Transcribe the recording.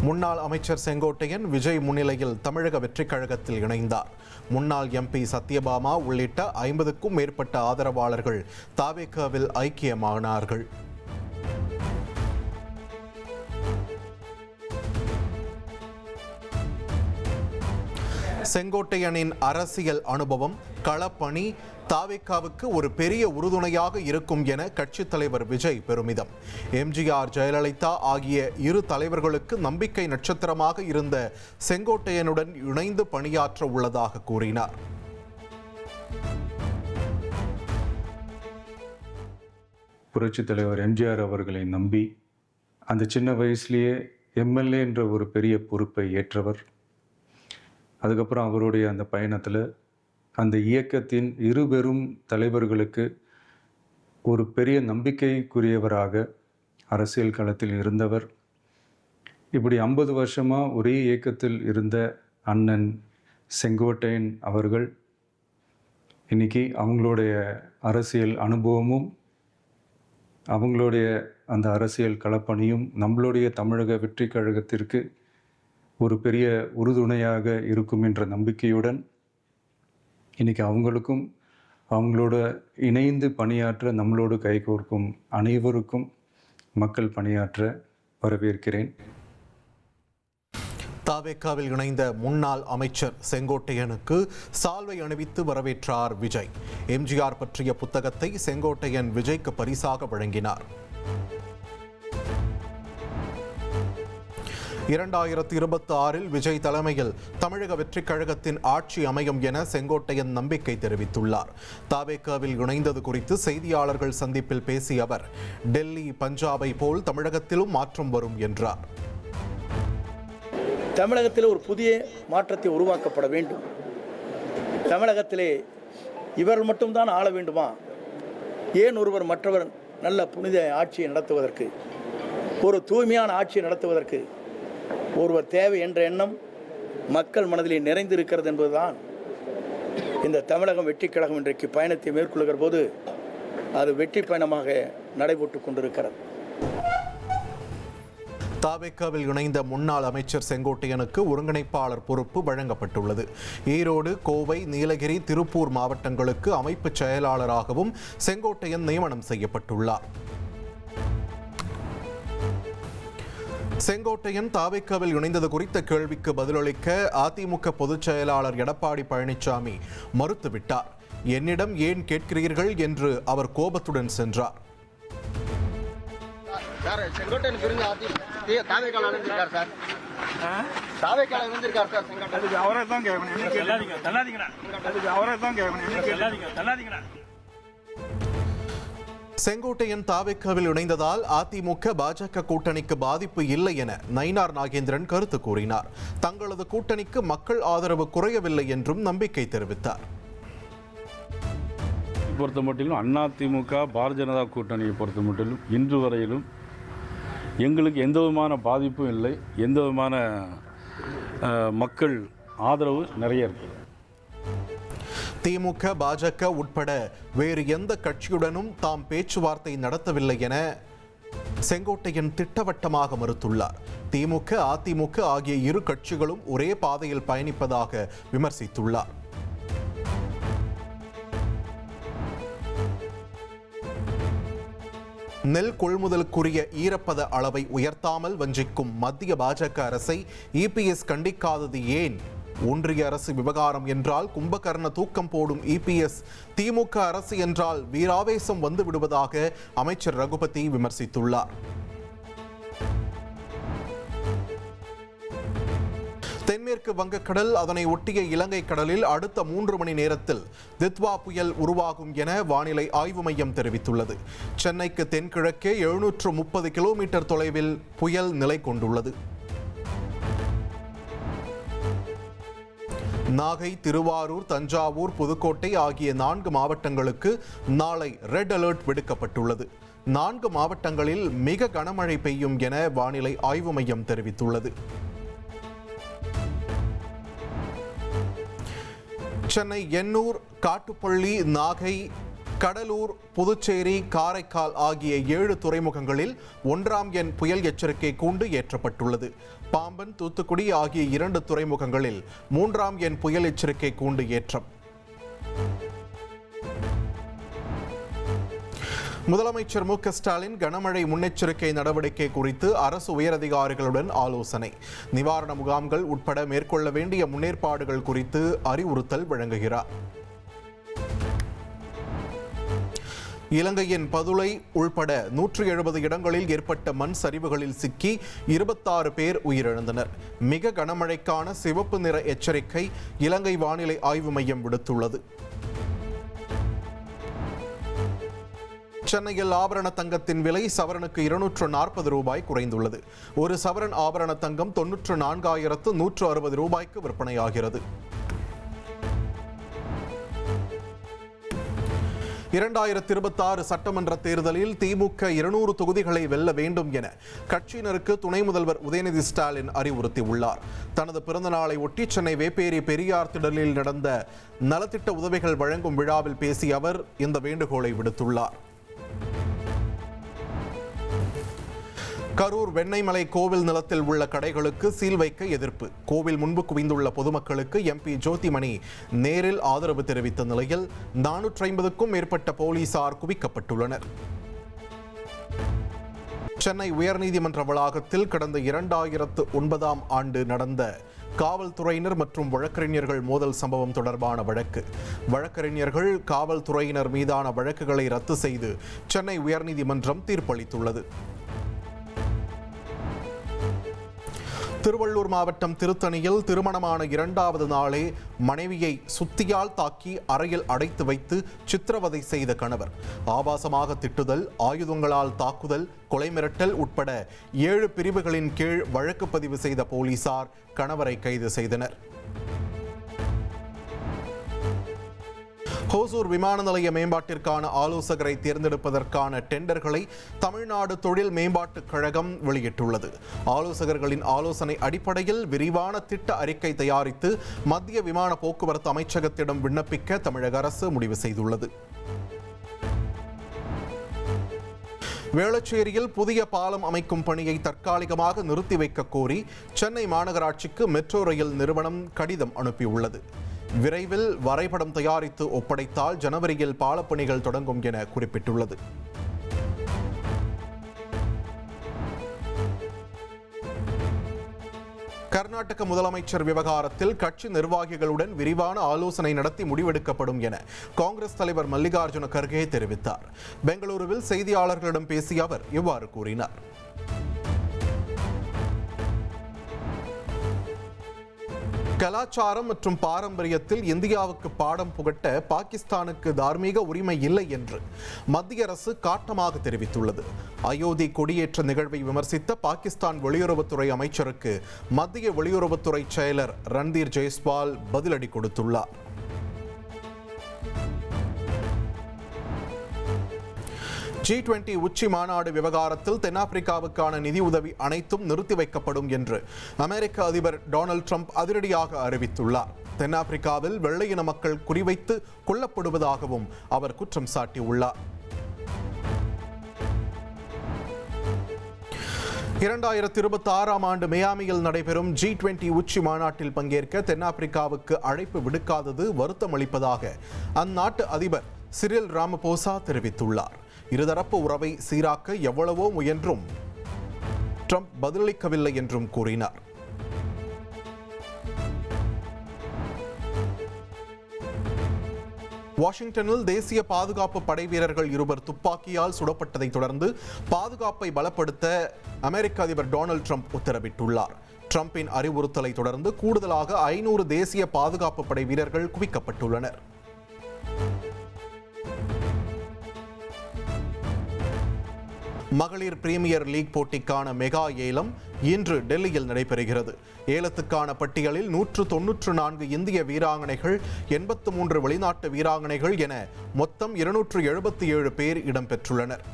முன்னாள் அமைச்சர் செங்கோட்டையன் விஜய் முன்னிலையில் தமிழக வெற்றிக் கழகத்தில் இணைந்தார். முன்னாள் எம்பி சத்யபாமா உள்ளிட்ட 50க்கும் மேற்பட்ட ஆதரவாளர்கள் தாவேகாவில் ஐக்கியமானார்கள். செங்கோட்டையனின் அரசியல் அனுபவம், களப்பணி தாவேகாவுக்கு ஒரு பெரிய உறுதுணையாக இருக்கும் என கட்சித் தலைவர் விஜய் பெருமிதம். எம்ஜிஆர், ஜெயலலிதா ஆகிய இரு தலைவர்களுக்கு நம்பிக்கை நட்சத்திரமாக இருந்த செங்கோட்டையனுடன் இணைந்து பணியாற்ற உள்ளதாக கூறினார். புரட்சித் தலைவர் எம்ஜிஆர் அவர்களை நம்பி அந்த சின்ன வயசுலேயே எம்எல்ஏ என்ற ஒரு பெரிய பொறுப்பை ஏற்றவர். அதுக்கப்புறம் அவருடைய அந்த பயணத்தில் அந்த இயக்கத்தின் இருபெரும் தலைவர்களுக்கு ஒரு பெரிய நம்பிக்கைக்குரியவராக அரசியல் களத்தில் இருந்தவர். இப்படி 50 வருஷமாக ஒரே இயக்கத்தில் இருந்த அண்ணன் செங்கோட்டையன் அவர்கள் இன்றைக்கி அவங்களுடைய அரசியல் அனுபவமும் அவங்களுடைய அந்த அரசியல் களப்பணியும் நம்மளுடைய தமிழக வெற்றிக் கழகத்திற்கு ஒரு பெரிய உறுதுணையாக இருக்கும் என்ற நம்பிக்கையுடன் இன்றைக்கி அவங்களுக்கும் அவங்களோட இணைந்து பணியாற்ற நம்மளோடு கைகோர்க்கும் அனைவருக்கும் மக்கள் பணியாற்ற வரவேற்கிறேன். தாவேகாவில் இணைந்த முன்னாள் அமைச்சர் செங்கோட்டையனுக்கு சால்வை அணிவித்து வரவேற்றார் விஜய். எம்ஜிஆர் பற்றிய புத்தகத்தை செங்கோட்டையன் விஜய்க்கு பரிசாக வழங்கினார். 2026 விஜய் தலைமையில் தமிழக வெற்றிக் கழகத்தின் ஆட்சி அமையும் என செங்கோட்டையன் நம்பிக்கை தெரிவித்துள்ளார். தாவேகாவில் இணைந்தது குறித்து செய்தியாளர்கள் சந்திப்பில் பேசிய அவர், டெல்லி, பஞ்சாபை போல் தமிழகத்திலும் மாற்றம் வரும் என்றார். தமிழகத்தில் ஒரு புதிய மாற்றத்தை உருவாக்கப்பட வேண்டும். தமிழகத்திலே இவர்கள் மட்டும்தான் ஆள வேண்டுமா? ஏன் ஒருவர் மற்றவர் நல்ல புனித ஆட்சியை நடத்துவதற்கு, ஒரு தூய்மையான ஆட்சியை நடத்துவதற்கு ஒருவர் தேவை என்ற எண்ணம் மக்கள் மனதிலே நிறைந்திருக்கிறது என்பதுதான் இந்த தமிழகம் வெற்றிக் கழகம் இன்றைக்கு பயணத்தை மேற்கொள்கிற போது அது வெற்றி பயணமாக நடைபெற்று கொண்டிருக்கிறது. தாவேகாவில் இணைந்த முன்னாள் அமைச்சர் செங்கோட்டையனுக்கு ஒருங்கிணைப்பாளர் பொறுப்பு வழங்கப்பட்டுள்ளது. ஈரோடு, கோவை, நீலகிரி, திருப்பூர் மாவட்டங்களுக்கு அமைப்பு செயலாளராகவும் செங்கோட்டையன் நியமனம் செய்யப்பட்டுள்ளார். செங்கோட்டையன் தாவேகாவில் இணைந்தது குறித்த கேள்விக்கு பதிலளிக்க அதிமுக பொதுச் செயலாளர் எடப்பாடி பழனிசாமி மறுத்துவிட்டார். என்னிடம் ஏன் கேட்கிறீர்கள் என்று அவர் கோபத்துடன் சென்றார். செங்கோட்டையன் தாவேகாவில் இணைந்ததால் அதிமுக பாஜக கூட்டணிக்கு பாதிப்பு இல்லை என நயினார் நாகேந்திரன் கருத்து கூறினார். தங்களது கூட்டணிக்கு மக்கள் ஆதரவு குறையவில்லை என்றும் நம்பிக்கை தெரிவித்தார். பொறுத்த மட்டிலும் அதிமுக பாரதிய ஜனதா கூட்டணியை பொறுத்த மட்டிலும் இன்று வரையிலும் எங்களுக்கு எந்த விதமான பாதிப்பும் இல்லை. எந்த விதமான மக்கள் ஆதரவு நிறைய இருக்குது. திமுக, பாஜக உட்பட வேறு எந்த கட்சியுடனும் தாம் பேச்சுவார்த்தை நடத்தவில்லை என செங்கோட்டையன் திட்டவட்டமாக மறுத்துள்ளார். திமுக, அதிமுக ஆகிய இரு கட்சிகளும் ஒரே பாதையில் பயணிப்பதாக விமர்சித்துள்ளார். நெல் கொள்முதலுக்குரிய ஈரப்பத அளவை உயர்த்தாமல் வஞ்சிக்கும் மத்திய பாஜக அரசை இபிஎஸ் கண்டிக்காதது ஏன்? ஒன்றிய அரசு விவகாரம் என்றால் கும்பகர்ண தூக்கம் போடும் இபிஎஸ், திமுக அரசு என்றால் வீராவேசம் வந்து விடுவதாக அமைச்சர் ரகுபதி விமர்சித்துள்ளார். தென்மேற்கு வங்கக்கடல், அதனை ஒட்டிய இலங்கை கடலில் அடுத்த 3 மணி நேரத்தில் தித்வா புயல் உருவாகும் என வானிலை ஆய்வு மையம் தெரிவித்துள்ளது. சென்னைக்கு தென்கிழக்கே 730 கிலோமீட்டர் தொலைவில் புயல் நிலை கொண்டுள்ளது. நாகை, திருவாரூர், தஞ்சாவூர், புதுக்கோட்டை ஆகிய 4 மாவட்டங்களுக்கு நாளை ரெட் அலர்ட் விடுக்கப்பட்டுள்ளது. 4 மாவட்டங்களில் மிக கனமழை பெய்யும் என வானிலை ஆய்வு மையம் தெரிவித்துள்ளது. சென்னை, எண்ணூர், காட்டுப்பள்ளி, நாகை, கடலூர், புதுச்சேரி, காரைக்கால் ஆகிய 7 துறைமுகங்களில் 1ஆம் எண் புயல் எச்சரிக்கை கூண்டு ஏற்றப்பட்டுள்ளது. பாம்பன், தூத்துக்குடி ஆகிய 2 துறைமுகங்களில் 3ஆம் எண் புயல் எச்சரிக்கை கூண்டு ஏற்றம். முதலமைச்சர் மு.க.ஸ்டாலின் கனமழை முன்னெச்சரிக்கை நடவடிக்கை குறித்து அரசு உயரதிகாரிகளுடன் ஆலோசனை. நிவாரண முகாம்கள் உட்பட மேற்கொள்ள வேண்டிய முன்னேற்பாடுகள் குறித்து அறிவுறுத்தல் வழங்குகிறார். இலங்கையின் பதுளை உள்பட 170 இடங்களில் ஏற்பட்ட மண் சரிவுகளில் சிக்கி 26 பேர் உயிரிழந்தனர். மிக கனமழைக்கான சிவப்பு நிற எச்சரிக்கை இலங்கை வானிலை ஆய்வு மையம் விடுத்துள்ளது. சென்னையில் ஆபரண தங்கத்தின் விலை சவரனுக்கு 240 ரூபாய் குறைந்துள்ளது. ஒரு சவரன் ஆபரண தங்கம் 94,160 ரூபாய்க்கு விற்பனையாகிறது. 2026 சட்டமன்ற தேர்தலில் திமுக 200 தொகுதிகளை வெல்ல வேண்டும் என கட்சியினருக்கு துணை முதல்வர் உதயநிதி ஸ்டாலின் அறிவுறுத்தியுள்ளார். தனது பிறந்த நாளை ஒட்டி சென்னை வேப்பேரி பெரியார் திடலில் நடந்த நலத்திட்ட உதவிகள் வழங்கும் விழாவில் பேசிய அவர் இந்த வேண்டுகோளை விடுத்துள்ளார். கரூர் வெண்ணெய்மலை கோவில் நிலத்தில் உள்ள கடைகளுக்கு சீல் வைக்க எதிர்ப்பு. கோவில் முன்பு குவிந்துள்ள பொதுமக்களுக்கு எம்பி ஜோதிமணி நேரில் ஆதரவு தெரிவித்த நிலையில் 450க்கும் மேற்பட்ட போலீசார் குவிக்கப்பட்டுள்ளனர். சென்னை உயர்நீதிமன்ற வளாகத்தில் கடந்த 2009ஆம் ஆண்டு நடந்த காவல்துறையினர் மற்றும் வழக்கறிஞர்கள் மோதல் சம்பவம் தொடர்பான வழக்கு. வழக்கறிஞர்கள் காவல்துறையினர் மீதான வழக்குகளை ரத்து செய்து சென்னை உயர்நீதிமன்றம் தீர்ப்பளித்துள்ளது. திருவள்ளூர் மாவட்டம் திருத்தணியில் திருமணமான 2வது நாளே மனைவியை சுத்தியால் தாக்கி அறையில் அடைத்து வைத்து சித்திரவதை செய்த கணவர். ஆபாசமாக திட்டுதல், ஆயுதங்களால் தாக்குதல், கொலை மிரட்டல் உட்பட 7 பிரிவுகளின் கீழ் வழக்கு பதிவு செய்த போலீசார் கணவரை கைது செய்தனர். ஹோசூர் விமான நிலைய மேம்பாட்டிற்கான ஆலோசகரை தேர்ந்தெடுப்பதற்கான டெண்டர்களை தமிழ்நாடு தொழில் மேம்பாட்டுக் கழகம் வெளியிட்டுள்ளது. ஆலோசகர்களின் ஆலோசனை அடிப்படையில் விரிவான திட்ட அறிக்கை தயாரித்து மத்திய விமான போக்குவரத்து அமைச்சகத்திடம் விண்ணப்பிக்க தமிழக அரசு முடிவு செய்துள்ளது. வேளச்சேரியில் புதிய பாலம் அமைக்கும் பணியை தற்காலிகமாக நிறுத்தி வைக்க கோரி சென்னை மாநகராட்சிக்கு மெட்ரோ ரயில் நிறுவனம் கடிதம் அனுப்பியுள்ளது. விரைவில் வரைபடம் தயாரித்து ஒப்படைத்தால் ஜனவரியில் பாலப்பணிகள் தொடங்கும் என குறிப்பிட்டுள்ளது. கர்நாடக முதலமைச்சர் விவகாரத்தில் கட்சி நிர்வாகிகளுடன் விரிவான ஆலோசனை நடத்தி முடிவெடுக்கப்படும் என காங்கிரஸ் தலைவர் மல்லிகார்ஜுன கர்கே தெரிவித்தார். பெங்களூருவில் செய்தியாளர்களிடம் பேசிய அவர் இவ்வாறு கூறினார். கலாச்சாரம் மற்றும் பாரம்பரியத்தில் இந்தியாவுக்கு பாடம் புகட்ட பாகிஸ்தானுக்கு தார்மீக உரிமை இல்லை என்று மத்திய அரசு காட்டமாக தெரிவித்துள்ளது. அயோத்தி கொடியேற்ற நிகழ்வை விமர்சித்த பாகிஸ்தான் வெளியுறவுத்துறை அமைச்சருக்கு மத்திய வெளியுறவுத்துறை செயலர் ரன்தீர் ஜெய்ஸ்வால் பதிலடி கொடுத்துள்ளார். G20 உச்சி மாநாடு விவகாரத்தில் தென்னாப்பிரிக்காவுக்கான நிதி உதவி அனைத்தும் நிறுத்தி வைக்கப்படும் என்று அமெரிக்க அதிபர் டொனால்ட் ட்ரம்ப் அதிரடியாக அறிவித்துள்ளார். தென்னாப்பிரிக்காவில் வெள்ளையின மக்கள் குறிவைத்து கொல்லப்படுவதாகவும் அவர் குற்றம் சாட்டியுள்ளார். 2026ஆம் ஆண்டு மியாமியில் நடைபெறும் G20 உச்சி மாநாட்டில் பங்கேற்க தென்னாப்பிரிக்காவுக்கு அழைப்பு விடுக்காதது வருத்தம் அளிப்பதாக அந்நாட்டு அதிபர் சிரில் ராமபோசா தெரிவித்துள்ளார். இருதரப்பு உறவை சீராக்க எவ்வளவோ முயன்றும் ட்ரம்ப் பதிலளிக்கவில்லை என்றும் கூறினார். வாஷிங்டனில் தேசிய பாதுகாப்பு படை வீரர்கள் 2 துப்பாக்கியால் சுடப்பட்டதை தொடர்ந்து பாதுகாப்பை பலப்படுத்த அமெரிக்க அதிபர் டொனால்ட் ட்ரம்ப் உத்தரவிட்டுள்ளார். ட்ரம்பின் அறிவுறுத்தலை தொடர்ந்து கூடுதலாக 500 தேசிய பாதுகாப்பு படை வீரர்கள் குவிக்கப்பட்டுள்ளனர். மகளிர் பிரீமியர் லீக் போட்டிக்கான மெகா ஏலம் இன்று டெல்லியில் நடைபெறுகிறது. ஏலத்துக்கான பட்டியலில் 194 இந்திய வீராங்கனைகள், 83 வெளிநாட்டு வீராங்கனைகள் என மொத்தம் 277 பேர் இடம்பெற்றுள்ளனர்.